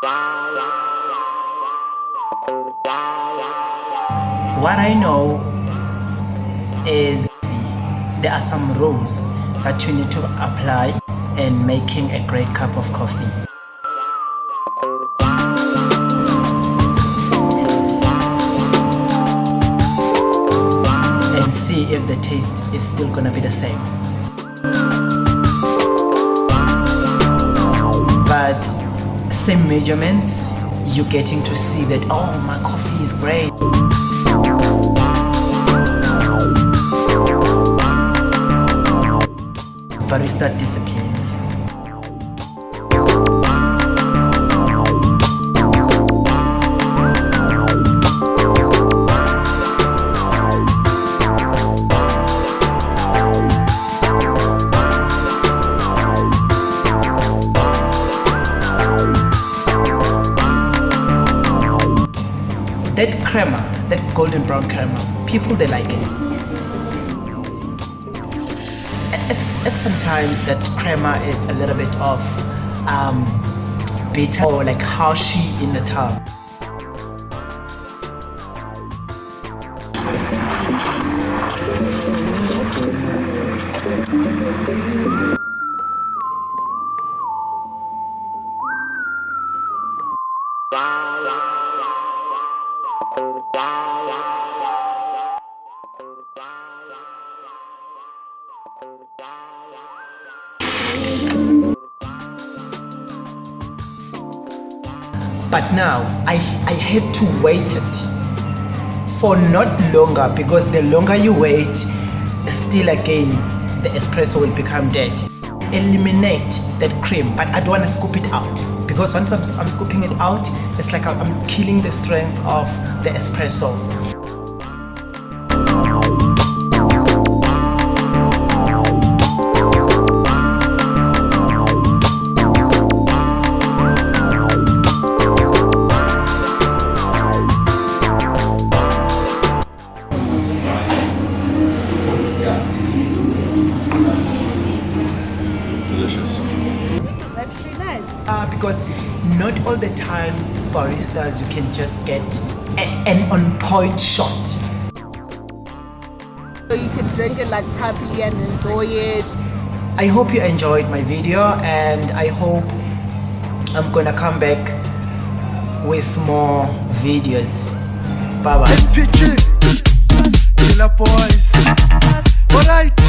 What I know is there are some rules that you need to apply in making a great cup of coffee. And see if the taste is still gonna be the same. But same measurements, you're getting to see that, oh, my coffee is great. Barista disciplines. That crema, that golden brown crema, people, they like it. It's sometimes that crema is a little bit of bitter or like harshy in the tongue. But now I had to wait it for not longer, because the longer you wait, still again the espresso will become dead. Eliminate that cream, but I don't want to scoop it out, because once I'm scooping it out, it's like I'm killing the strength of the espresso. Delicious. That's really nice. Because not all the time baristas you can just get an on-point shot. So you can drink it like properly and enjoy it. I hope you enjoyed my video, and I hope I'm gonna come back with more videos. Bye bye. SPG, Killer Boys. Alright.